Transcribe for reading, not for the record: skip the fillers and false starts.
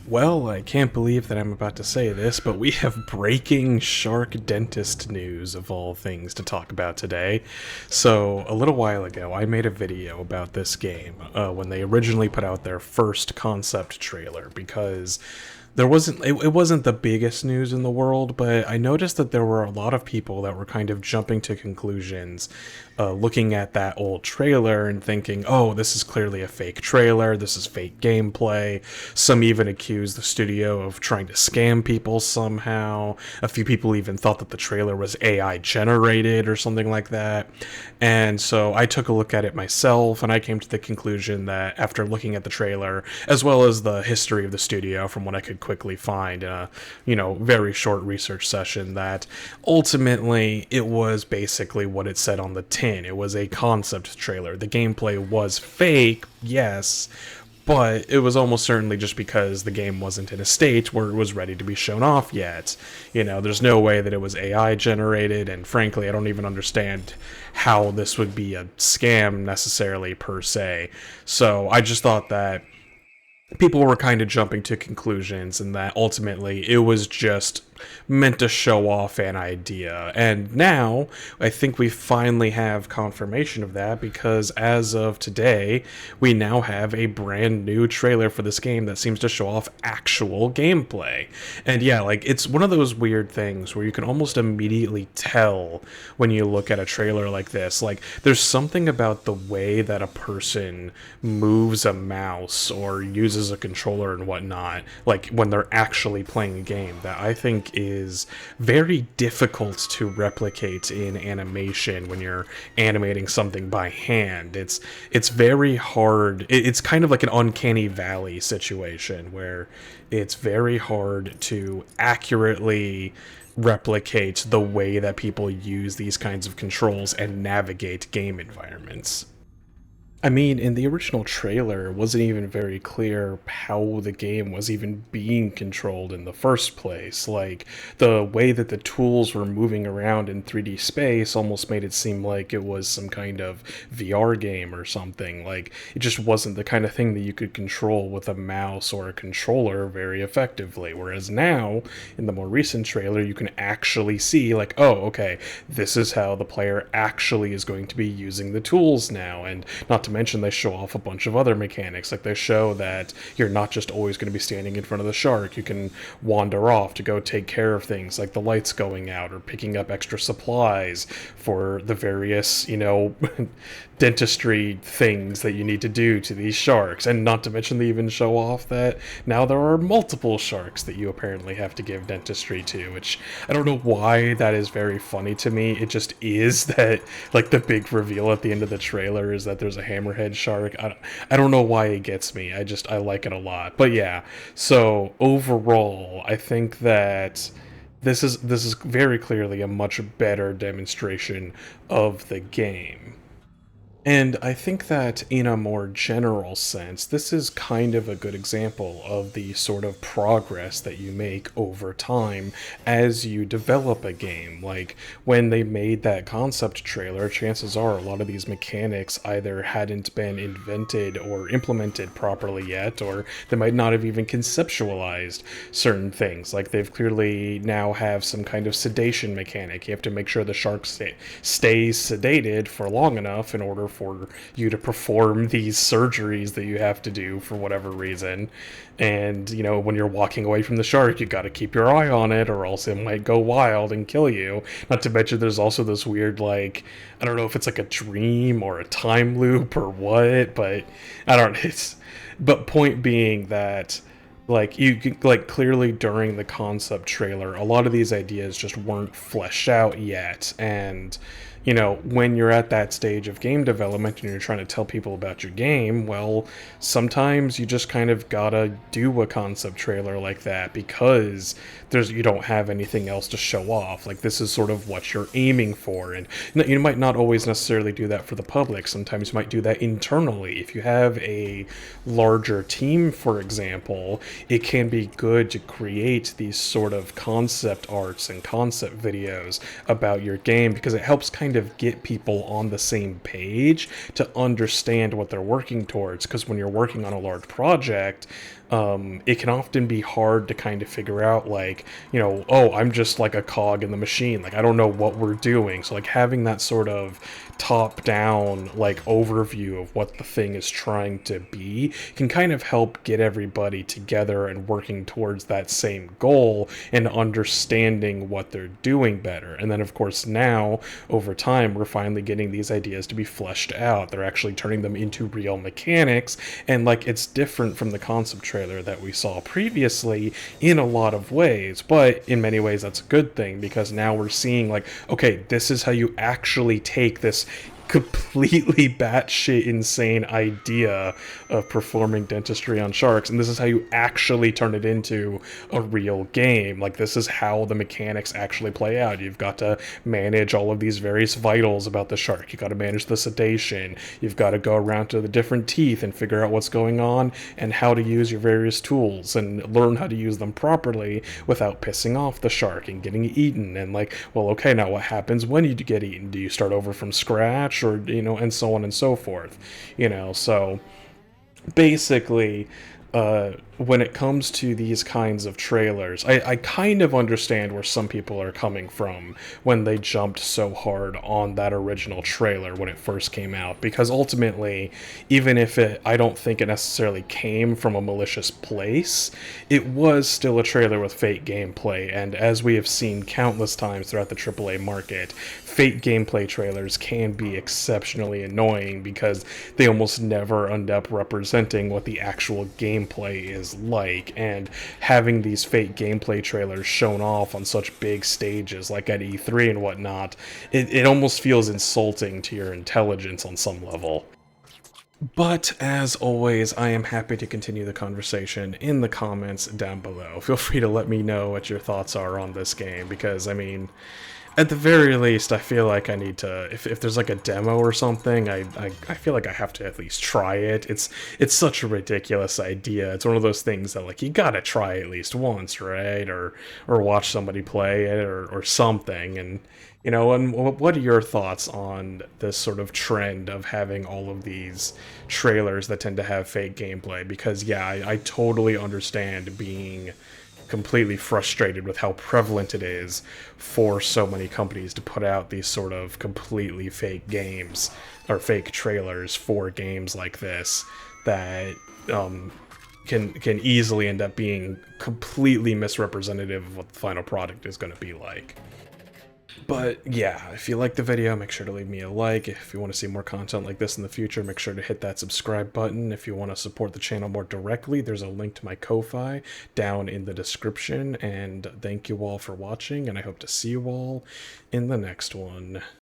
Well, I can't believe that I'm about to say this, but we have breaking shark dentist news of all things to talk about today. So, a little while ago, I made a video about this game when they originally put out their first concept trailer because it wasn't the biggest news in the world, but I noticed that there were a lot of people that were kind of jumping to conclusions, looking at that old trailer and thinking, oh, this is clearly a fake trailer, this is fake gameplay. Some even accused the studio of trying to scam people somehow. A few people even thought that the trailer was AI generated or something like that. And so I took a look at it myself, and I came to the conclusion that after looking at the trailer, as well as the history of the studio from what I could quickly find in a, very short research session, that ultimately it was basically what it said on the tin. It was a concept trailer. The gameplay was fake, yes, but it was almost certainly just because the game wasn't in a state where it was ready to be shown off yet. There's no way that it was AI generated, and frankly, I don't even understand how this would be a scam necessarily per se. So I just thought that people were kind of jumping to conclusions and that ultimately it was just meant to show off an idea. And now I think we finally have confirmation of that, because as of today, we now have a brand new trailer for this game that seems to show off actual gameplay. And yeah, like, it's one of those weird things where you can almost immediately tell when you look at a trailer like this. Like, there's something about the way that a person moves a mouse or uses a controller and whatnot, like when they're actually playing a game, that I think is very difficult to replicate in animation when you're animating something by hand. It's very hard. It's kind of like an uncanny valley situation where it's very hard to accurately replicate the way that people use these kinds of controls and navigate game environments. I mean, in the original trailer, it wasn't even very clear how the game was even being controlled in the first place. Like, the way that the tools were moving around in 3D space almost made it seem like it was some kind of VR game or something. Like, it just wasn't the kind of thing that you could control with a mouse or a controller very effectively. Whereas now, in the more recent trailer, you can actually see, like, oh, okay, this is how the player actually is going to be using the tools now. And not to mention, they show off a bunch of other mechanics. Like, they show that you're not just always going to be standing in front of the shark. You can wander off to go take care of things like the lights going out or picking up extra supplies for the various, dentistry things that you need to do to these sharks. And not to mention, they even show off that now there are multiple sharks that you apparently have to give dentistry to, which I don't know why that is very funny to me. It just is that, like, the big reveal at the end of the trailer is that there's a hammerhead shark. I don't know why it gets me. I like it a lot. But yeah, so overall, I think that this is very clearly a much better demonstration of the game. And I think that in a more general sense, this is kind of a good example of the sort of progress that you make over time as you develop a game. Like, when they made that concept trailer, chances are a lot of these mechanics either hadn't been invented or implemented properly yet, or they might not have even conceptualized certain things. Like, they've clearly now have some kind of sedation mechanic. You have to make sure the shark stays sedated for long enough in order for you to perform these surgeries that you have to do for whatever reason. And, when you're walking away from the shark, you got to keep your eye on it, or else it might go wild and kill you. Not to mention, there's also this weird, like, I don't know if it's like a dream or a time loop or what, but I don't know. But point being that, like, you like, clearly during the concept trailer, a lot of these ideas just weren't fleshed out yet. And when you're at that stage of game development and you're trying to tell people about your game, well, sometimes you just kind of gotta do a concept trailer like that, because you don't have anything else to show off. Like, this is sort of what you're aiming for, and you might not always necessarily do that for the public. Sometimes you might do that internally. If you have a larger team, for example, it can be good to create these sort of concept arts and concept videos about your game, because it helps kind of get people on the same page to understand what they're working towards. Because when you're working on a large project, it can often be hard to kind of figure out, like, you know, oh, I'm just like a cog in the machine. Like, I don't know what we're doing. So, like, having that sort of top-down, like, overview of what the thing is trying to be can kind of help get everybody together and working towards that same goal and understanding what they're doing better. And then, of course, now, over time, we're finally getting these ideas to be fleshed out. They're actually turning them into real mechanics, and, like, it's different from the concept trailer that we saw previously in a lot of ways, but in many ways that's a good thing, because now we're seeing, like, okay, this is how you actually take this completely batshit insane idea of performing dentistry on sharks, and this is how you actually turn it into a real game. Like, this is how the mechanics actually play out. You've got to manage all of these various vitals about the shark. You got to manage the sedation. You've got to go around to the different teeth and figure out what's going on and how to use your various tools and learn how to use them properly without pissing off the shark and getting eaten. And, like, well, okay, now what happens when you get eaten? Do you start over from scratch, or, you know, and so on and so forth, you know? So basically, when it comes to these kinds of trailers, I kind of understand where some people are coming from when they jumped so hard on that original trailer when it first came out, because ultimately, even if I don't think it necessarily came from a malicious place, it was still a trailer with fake gameplay, and as we have seen countless times throughout the AAA market, fake gameplay trailers can be exceptionally annoying because they almost never end up representing what the actual gameplay is like, and having these fake gameplay trailers shown off on such big stages like at E3 and whatnot, it almost feels insulting to your intelligence on some level. But as always, I am happy to continue the conversation in the comments down below. Feel free to let me know what your thoughts are on this game, because, I mean, at the very least, I feel like I need to, if there's like a demo or something, I feel like I have to at least try it. It's such a ridiculous idea. It's one of those things that, like, you gotta try at least once, right? Or watch somebody play it, or something. And, you know, and what are your thoughts on this sort of trend of having all of these trailers that tend to have fake gameplay? Because, yeah, I totally understand being completely frustrated with how prevalent it is for so many companies to put out these sort of completely fake games or fake trailers for games like this that can easily end up being completely misrepresentative of what the final product is going to be like. But yeah, if you like the video, make sure to leave me a like. If you want to see more content like this in the future, make sure to hit that subscribe button. If you want to support the channel more directly, there's a link to my Ko-Fi down in the description. And thank you all for watching, and I hope to see you all in the next one.